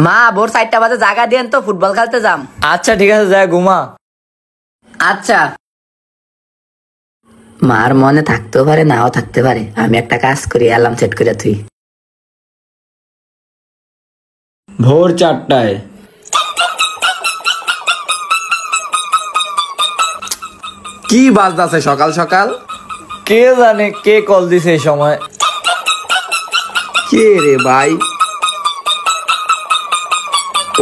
মা ভোর 4টা বাজে জাগা দিয়েন তো ফুটবল খেলতে যাম। আচ্ছা ঠিক আছে, যা ঘুমা। আচ্ছা। মার মনে থাকতেও পারে নাও থাকতে পারে, আমি একটা কাজ করি, অ্যালার্ম সেট করে তুই। ভোর 4টায়। কি বাজতাছে সকাল সকাল? কে জানে কে কল দিছে এই সময়। কে রে ভাই?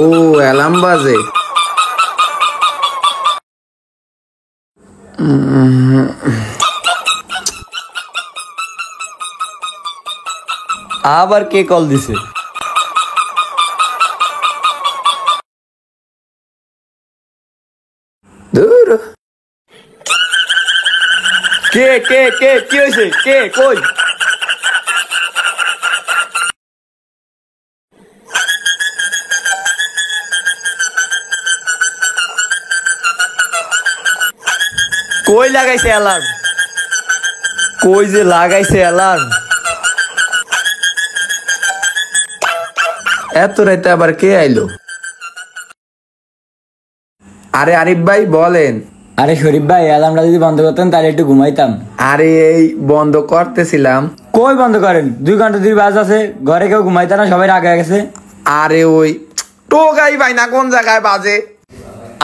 ও অ্যালার্ম বাজে। আবার কে কল দিছে? দূর। কে কে কে কি হয়েছে? কে কই? কই লাগাইছে অ্যালার্ম? কই যে লাগাইছে অ্যালার্ম? এত রাতে আবার কে আইলো? আরে আরিফ ভাই বলেন। আরে শরীফ ভাই, অ্যালার্মটা যদি বন্ধ করতেন তাহলে একটু ঘুমাইতাম। আরে এই বন্ধ করতেছিলাম। কই বন্ধ করেন? 2 ঘন্টা 2 বাজ আছে, ঘরে কেউ ঘুমাইতে না, সবাই আগে গেছে। আরে ওই টোকাই ভাই না কোন জায়গায় বাজে।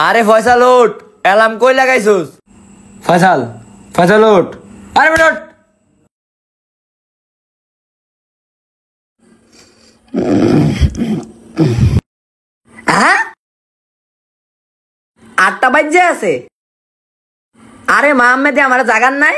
আরে ফয়সাল ওঠ, অ্যালার্ম কই লাগাইছস? ফয়সাল, ফয়সাল ওঠ। আরে বেটা ওঠ। হ্যাঁ 8টা বাজে আছে। আরে মা আম্মে আমার জাগান নাই।